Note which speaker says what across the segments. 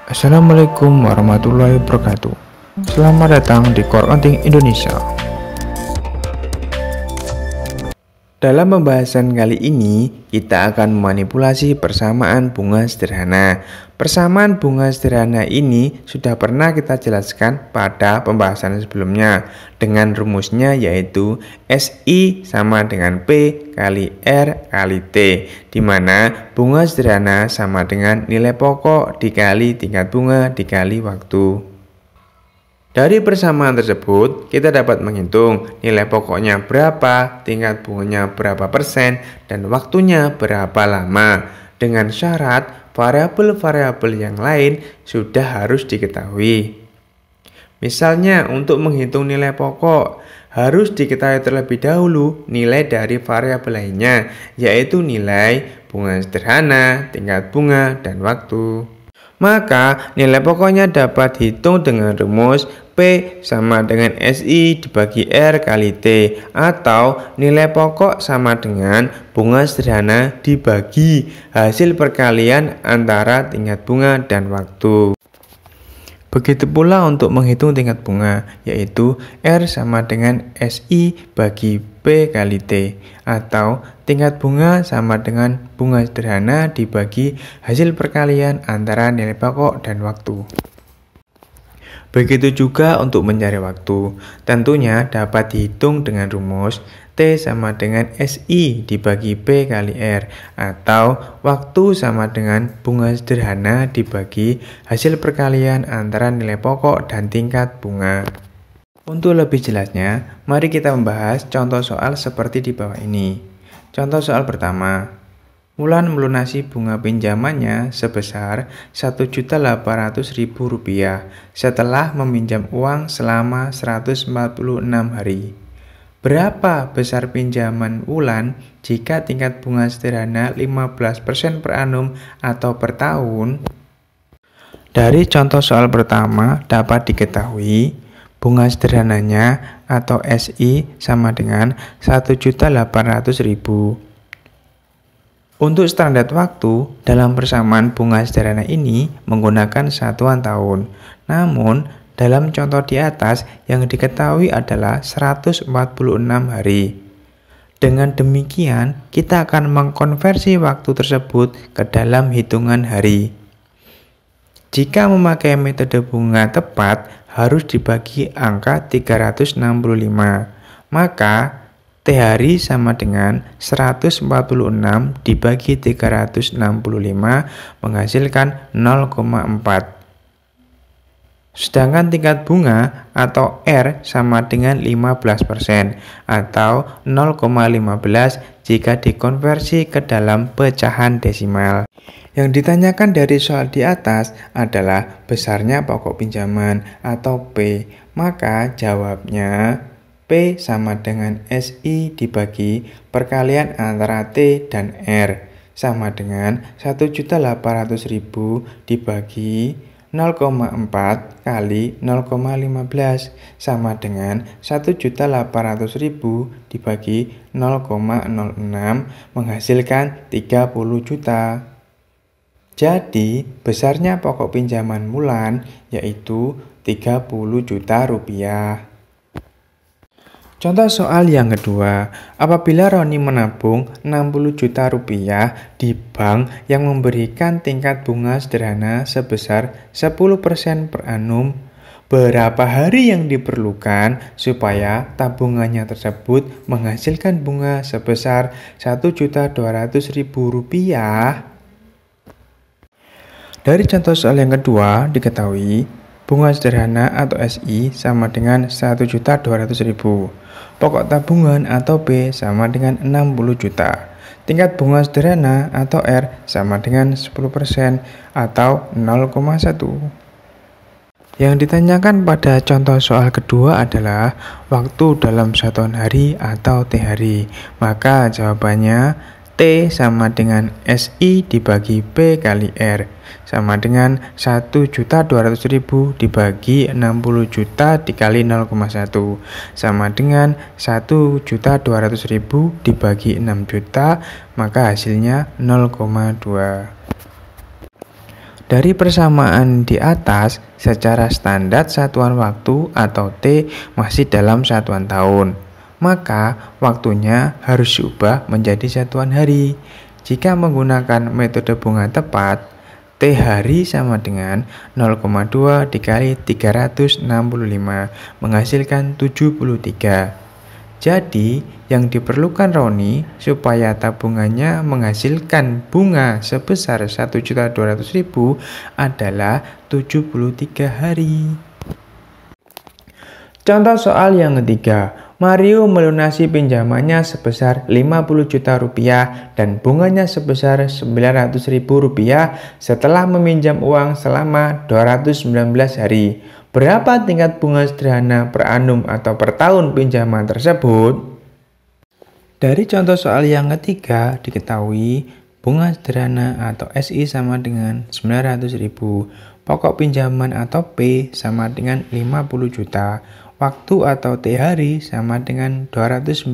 Speaker 1: Assalamualaikum warahmatullahi wabarakatuh. Selamat datang di Core Accounting Indonesia. Dalam pembahasan kali ini, kita akan memanipulasi persamaan bunga sederhana. Persamaan bunga sederhana ini sudah pernah kita jelaskan pada pembahasan sebelumnya dengan rumusnya, yaitu SI sama dengan P kali R kali T, di mana bunga sederhana sama dengan nilai pokok dikali tingkat bunga dikali waktu. Dari persamaan tersebut, kita dapat menghitung nilai pokoknya berapa, tingkat bunganya berapa persen, dan waktunya berapa lama. Dengan syarat, variabel-variabel yang lain sudah harus diketahui. Misalnya, untuk menghitung nilai pokok, harus diketahui terlebih dahulu nilai dari variabel lainnya, yaitu nilai bunga sederhana, tingkat bunga, dan waktu. Maka nilai pokoknya dapat dihitung dengan rumus P sama dengan SI dibagi R kali T, atau nilai pokok sama dengan bunga sederhana dibagi hasil perkalian antara tingkat bunga dan waktu. Begitu pula untuk menghitung tingkat bunga, yaitu R sama dengan SI bagi P kali T, atau tingkat bunga sama dengan bunga sederhana dibagi hasil perkalian antara nilai pokok dan waktu. Begitu juga untuk mencari waktu, tentunya dapat dihitung dengan rumus T sama dengan SI dibagi P kali R, atau waktu sama dengan bunga sederhana dibagi hasil perkalian antara nilai pokok dan tingkat bunga. Untuk lebih jelasnya, mari kita membahas contoh soal seperti di bawah ini. Contoh soal pertama. Wulan melunasi bunga pinjamannya sebesar Rp1.800.000 setelah meminjam uang selama 146 hari. Berapa besar pinjaman Wulan jika tingkat bunga sederhana 15% per annum atau per tahun? Dari contoh soal pertama dapat diketahui bunga sederhananya atau SI sama dengan Rp1.800.000. Untuk standar waktu dalam persamaan bunga sederhana ini menggunakan satuan tahun. Namun, dalam contoh di atas yang diketahui adalah 146 hari. Dengan demikian, kita akan mengkonversi waktu tersebut ke dalam hitungan hari. Jika memakai metode bunga tepat, harus dibagi angka 365. Maka T hari sama dengan 146 dibagi 365 menghasilkan 0,4. Sedangkan tingkat bunga atau R sama dengan 15% atau 0,15 jika dikonversi ke dalam pecahan desimal. Yang ditanyakan dari soal di atas adalah besarnya pokok pinjaman atau P. Maka jawabnya P sama dengan SI dibagi perkalian antara T dan R sama dengan 1.800.000 dibagi 0,4 kali 0,15 sama dengan 1.800.000 dibagi 0,06 menghasilkan 30 juta. Jadi besarnya pokok pinjaman Wulan yaitu 30 juta rupiah. Contoh soal yang kedua, apabila Roni menabung 60 juta rupiah di bank yang memberikan tingkat bunga sederhana sebesar 10% per annum, berapa hari yang diperlukan supaya tabungannya tersebut menghasilkan bunga sebesar Rp1.200.000? Dari contoh soal yang kedua diketahui bunga sederhana atau SI sama dengan Rp1.200.000. Pokok tabungan atau P sama dengan 60 juta. Tingkat bunga sederhana atau R sama dengan 10% atau 0,1. Yang ditanyakan pada contoh soal kedua adalah waktu dalam satuan hari atau T hari. Maka jawabannya T sama dengan SI dibagi P kali R sama dengan 1.200.000 dibagi 60 juta dikali 0,1 sama dengan 1.200.000 dibagi 6 juta, maka hasilnya 0,2. Dari persamaan di atas, secara standar satuan waktu atau T masih dalam satuan tahun. Maka waktunya harus diubah menjadi satuan hari. Jika menggunakan metode bunga tepat, T hari sama dengan 0,2 dikali 365 menghasilkan 73. Jadi, yang diperlukan Roni supaya tabungannya menghasilkan bunga sebesar 1.200.000 adalah 73 hari. Contoh soal yang ketiga, Mario melunasi pinjamannya sebesar 50 juta rupiah dan bunganya sebesar 900.000 rupiah setelah meminjam uang selama 219 hari. Berapa tingkat bunga sederhana per annum atau per tahun pinjaman tersebut? Dari contoh soal yang ketiga diketahui bunga sederhana atau SI sama dengan 900.000, pokok pinjaman atau P sama dengan 50 juta, waktu atau T hari sama dengan 219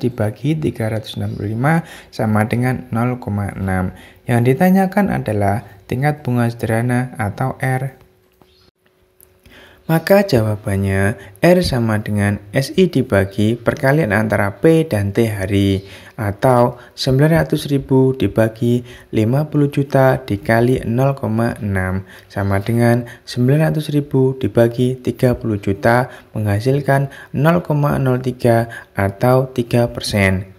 Speaker 1: dibagi 365 sama dengan 0,6. Yang ditanyakan adalah tingkat bunga sederhana atau R. Maka jawabannya R sama dengan SI dibagi perkalian antara P dan T hari, atau 900.000 dibagi 50 juta dikali 0,6 sama dengan 900.000 dibagi 30 juta menghasilkan 0,03 atau 3%.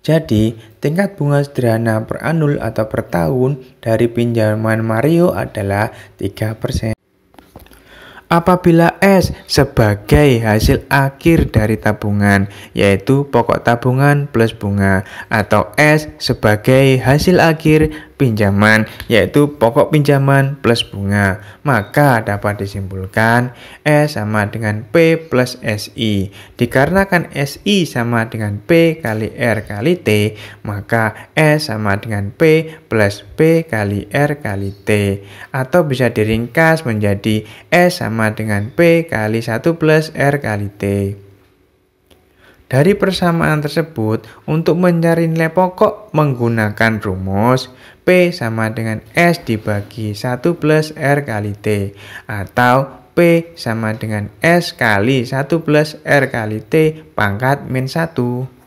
Speaker 1: Jadi, tingkat bunga sederhana per annul atau per tahun dari pinjaman Mario adalah 3%. Apabila S sebagai hasil akhir dari tabungan, yaitu pokok tabungan plus bunga, atau S sebagai hasil akhir pinjaman, yaitu pokok pinjaman plus bunga, maka dapat disimpulkan S sama dengan P plus SI. Dikarenakan SI sama dengan P kali R kali T, maka S sama dengan P plus P kali R kali T. Atau bisa diringkas menjadi S sama dengan P kali 1 plus R kali T. Dari persamaan tersebut, untuk mencari nilai pokok menggunakan rumus P sama dengan S dibagi 1 plus R kali T, atau P sama dengan S kali 1 plus R kali T pangkat min 1.